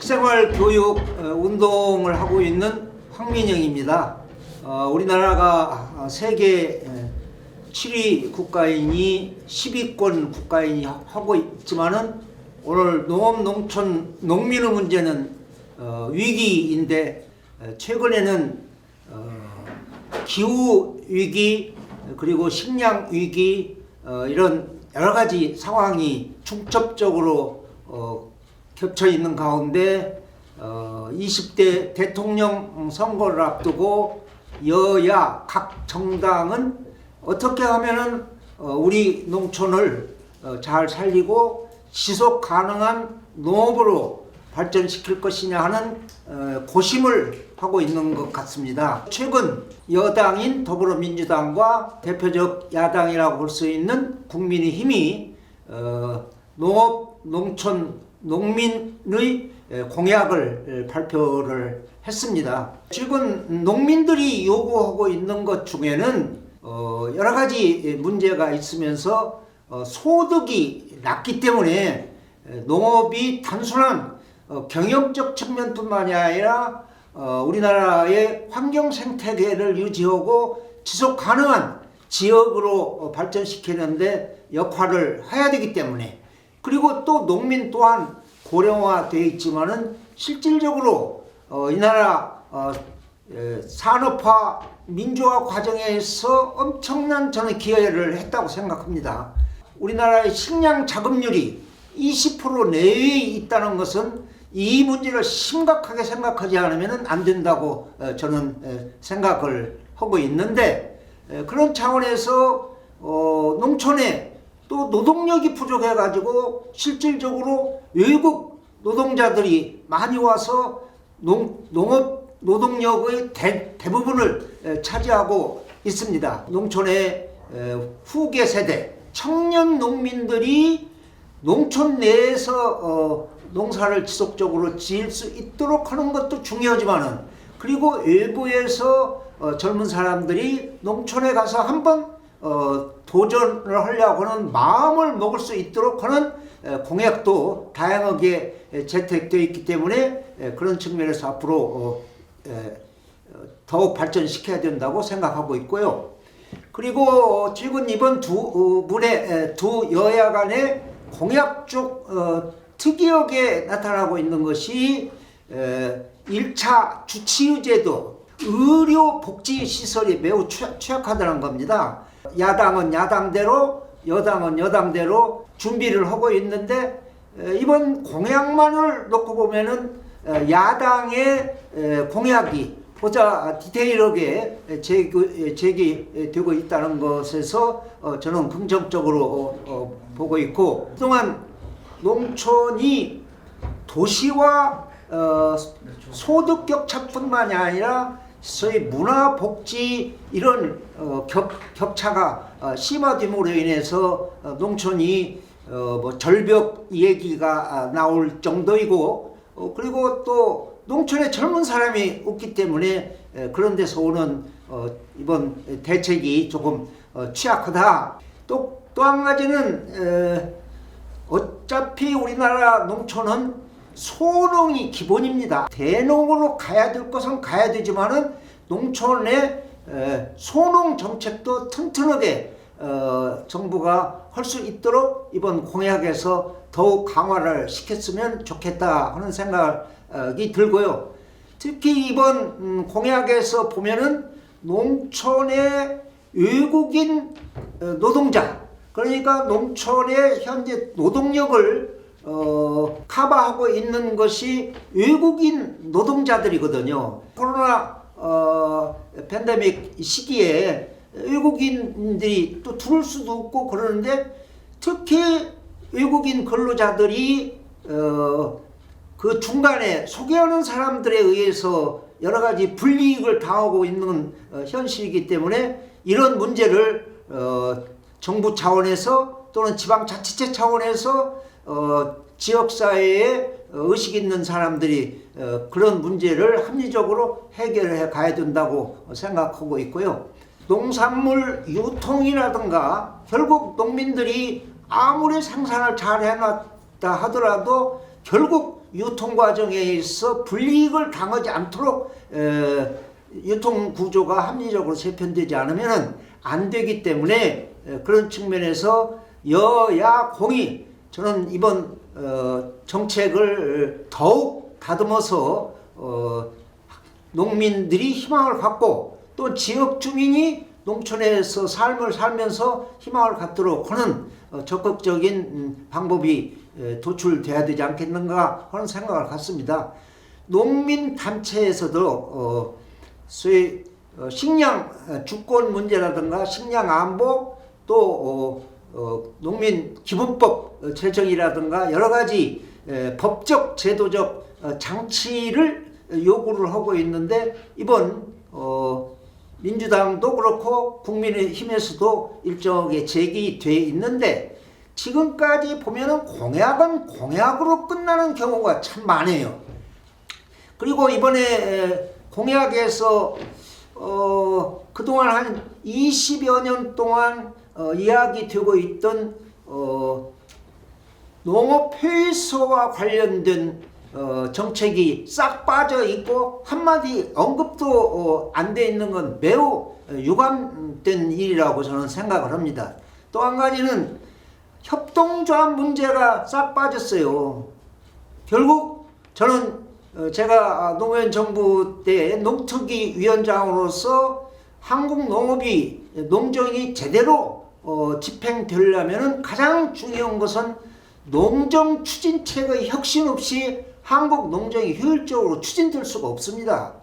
생활 교육 운동을 하고 있는 황민영입니다. 우리나라가 세계 7위 국가이니 10위권 국가이니 하고 있지만은 오늘 농업, 농촌, 농민의 문제는 위기인데 최근에는 기후 위기 그리고 식량 위기 이런 여러 가지 상황이 중첩적으로 겹쳐 있는 가운데 20대 대통령 선거를 앞두고 여야 각 정당은 어떻게 하면은 우리 농촌을 잘 살리고 지속 가능한 농업으로 발전시킬 것이냐 하는 고심을 하고 있는 것 같습니다. 최근 여당인 더불어민주당과 대표적 야당이라고 볼 수 있는 국민의힘이 농업, 농촌, 농민의 공약을 발표를 했습니다. 최근 농민들이 요구하고 있는 것 중에는 여러 가지 문제가 있으면서 소득이 낮기 때문에 농업이 단순한 경영적 측면뿐만이 아니라 우리나라의 환경 생태계를 유지하고 지속 가능한 지역으로 발전시키는데 역할을 해야 되기 때문에, 그리고 또 농민 또한 고령화되어 있지만은 실질적으로 이 나라 산업화 민주화 과정에서 엄청난 저는 기여를 했다고 생각합니다. 우리나라의 식량 자급률이 20% 내외에 있다는 것은 이 문제를 심각하게 생각하지 않으면 안 된다고 저는 생각을 하고 있는데, 그런 차원에서 농촌에 또 노동력이 부족해 가지고 실질적으로 외국 노동자들이 많이 와서 농업 노동력의 대부분을 차지하고 있습니다. 농촌의 후계 세대 청년 농민들이 농촌 내에서 농사를 지속적으로 지을 수 있도록 하는 것도 중요하지만은, 그리고 일부에서 젊은 사람들이 농촌에 가서 한번 도전을 하려고 하는 마음을 먹을 수 있도록 하는 공약도 다양하게 채택되어 있기 때문에 그런 측면에서 앞으로 더욱 발전시켜야 된다고 생각하고 있고요. 그리고 지금 이번 두 여야 간의 공약 쪽 특이하게 나타나고 있는 것이 1차 주치의제도, 의료복지시설이 매우 취약하다는 겁니다. 야당은 야당대로, 여당은 여당대로 준비를 하고 있는데, 이번 공약만을 놓고 보면은 야당의 공약이 보다 디테일하게 제기되고 있다는 것에서 저는 긍정적으로 보고 있고, 그동안 농촌이 도시와 소득 격차뿐만이 아니라 소위 문화, 복지 이런 격차가 심화됨으로 인해서 농촌이 절벽 얘기가 나올 정도이고, 그리고 또 농촌에 젊은 사람이 없기 때문에 그런 데서 오는 이번 대책이 조금 취약하다. 또 한 가지는 어차피 우리나라 농촌은 소농이 기본입니다. 대농으로 가야 될 것은 가야 되지만은 농촌의 소농 정책도 튼튼하게 정부가 할 수 있도록 이번 공약에서 더욱 강화를 시켰으면 좋겠다 하는 생각이 들고요. 특히 이번 공약에서 보면은 농촌의 외국인 노동자, 그러니까 농촌의 현재 노동력을 커버하고 있는 것이 외국인 노동자들이거든요. 코로나 팬데믹 시기에 외국인들이 또 들어올 수도 없고 그러는데, 특히 외국인 근로자들이 그 중간에 소개하는 사람들에 의해서 여러 가지 불이익을 당하고 있는 현실이기 때문에, 이런 문제를 정부 차원에서 또는 지방자치체 차원에서 지역사회에 의식 있는 사람들이 그런 문제를 합리적으로 해결해 가야 된다고 생각하고 있고요. 농산물 유통이라든가 결국 농민들이 아무리 생산을 잘 있다 하더라도 결국 유통 과정에 있어 불이익을 당하지 않도록 유통 구조가 합리적으로 재편되지 않으면 안 되기 때문에 그런 측면에서 여야 공의 저는 이번 정책을 더욱 다듬어서 농민들이 희망을 갖고 또 지역 주민이 농촌에서 삶을 살면서 희망을 갖도록 하는 적극적인 방법이 도출돼야 되지 않겠는가 하는 생각을 갖습니다. 농민단체에서도 소위 식량 주권 문제라든가 식량 안보 또 농민 기본법 제정이라든가 여러 가지 법적 제도적 장치를 요구를 하고 있는데 이번 민주당도 그렇고 국민의힘에서도 일정하게 제기돼 있는데 지금까지 보면은 공약은 공약으로 끝나는 경우가 참 많아요. 그리고 이번에 공약에서 그동안 한 20여 년 동안 이야기되고 있던 농업회의소와 관련된 정책이 싹 빠져 있고 한마디 언급도 안 돼 있는 건 매우 유감된 일이라고 저는 생각을 합니다. 또 한 가지는 협동조합 문제가 싹 빠졌어요. 결국 저는 제가 노무현 정부 때 농특위 위원장으로서 한국 농정이 제대로 집행되려면 가장 중요한 것은 농정 추진책의 혁신 없이 한국 농정이 효율적으로 추진될 수가 없습니다.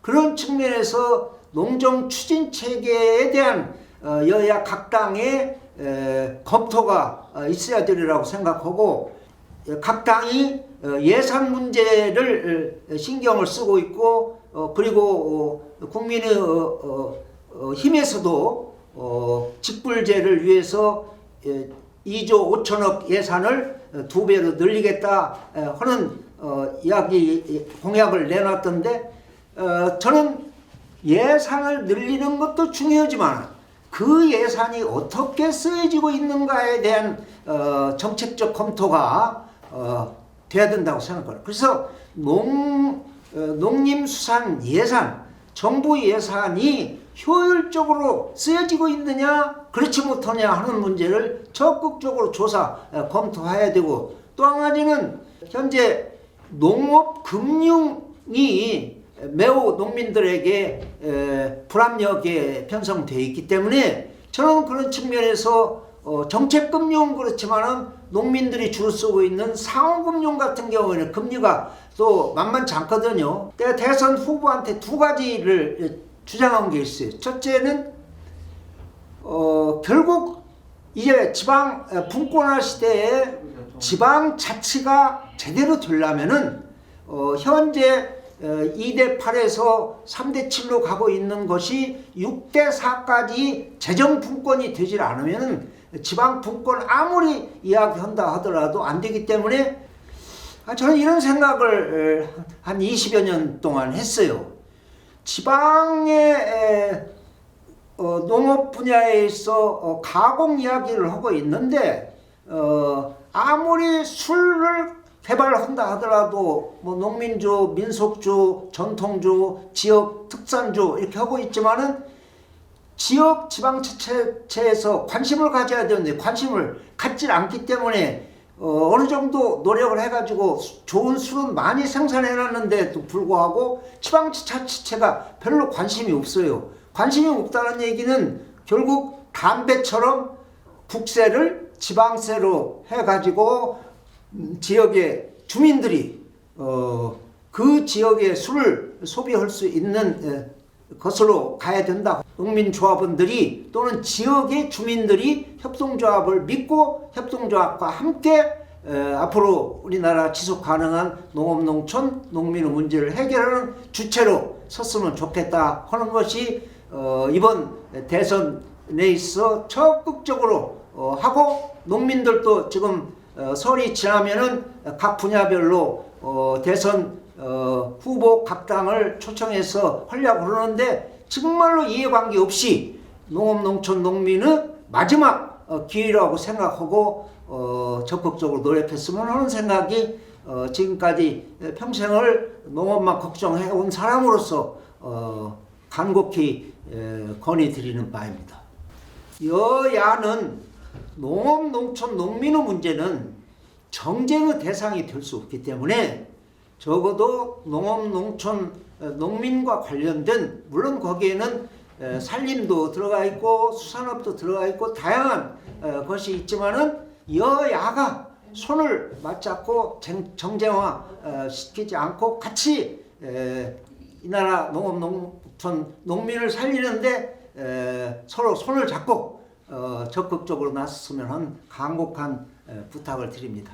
그런 측면에서 농정 추진체계에 대한 여야 각 당의 검토가 있어야 되리라고 생각하고 각 당이 예산 문제를 신경을 쓰고 있고 그리고 국민의 힘에서도 직불제를 위해서 2조 5천억 예산을 2배로 늘리겠다 하는 이야기 공약을 내놨던데 저는 예산을 늘리는 것도 중요하지만 그 예산이 어떻게 쓰여지고 있는가에 대한 정책적 검토가 돼야 된다고 생각합니다. 그래서 농림수산 예산, 정부 예산이 효율적으로 쓰여지고 있느냐 그렇지 못하냐 하는 문제를 적극적으로 조사 검토해야 되고 또 한 가지는 현재 농업금융이 매우 농민들에게 불합리하게 편성되어 있기 때문에 저는 그런 측면에서 정책금융 그렇지만은 농민들이 주로 쓰고 있는 상호금융 같은 경우에는 금리가 또 만만치 않거든요. 내가 대선 후보한테 두 가지를 주장한 게 있어요. 첫째는 결국 이제 지방 분권화 시대에 지방 자치가 제대로 되려면은 현재 2대8에서 3대7로 가고 있는 것이 6대4까지 재정 분권이 되질 않으면 지방 분권 아무리 이야기한다 하더라도 안 되기 때문에 저는 이런 생각을 한 20여 년 동안 했어요. 지방의 농업 분야에 있어 가공 이야기를 하고 있는데 아무리 술을 개발한다 하더라도 뭐 농민주, 민속주, 전통주, 지역 특산주 이렇게 하고 있지만은 지역 지방자치체에서 관심을 가져야 되는데 관심을 갖질 않기 때문에 어느 정도 노력을 해가지고 좋은 술은 많이 생산해놨는데도 불구하고 지방자치체가 별로 관심이 없어요. 관심이 없다는 얘기는 결국 담배처럼 국세를 지방세로 해가지고 지역의 주민들이 그 지역의 술을 소비할 수 있는 것으로 가야 된다. 농민조합원들이 또는 지역의 주민들이 협동조합을 믿고 협동조합과 함께 앞으로 우리나라 지속가능한 농업농촌 농민의 문제를 해결하는 주체로 섰으면 좋겠다 하는 것이 이번 대선에 있어 적극적으로 하고 농민들도 지금 설이 지나면은 각 분야별로 대선 후보 각 당을 초청해서 하려고 그러는데 정말로 이해관계 없이 농업농촌 농민의 마지막 기회라고 생각하고 적극적으로 노력했으면 하는 생각이 지금까지 평생을 농업만 걱정해 온 사람으로서 간곡히 건의드리는 바입니다. 여야는 농업, 농촌, 농민의 문제는 정쟁의 대상이 될 수 없기 때문에 적어도 농업, 농촌, 농민과 관련된, 물론 거기에는 산림도 들어가 있고 수산업도 들어가 있고 다양한 것이 있지만은 여야가 손을 맞잡고 정쟁화 시키지 않고 같이 이 나라 농업, 농촌, 농민을 살리는데 서로 손을 잡고 적극적으로 나섰으면 하는 간곡한 부탁을 드립니다.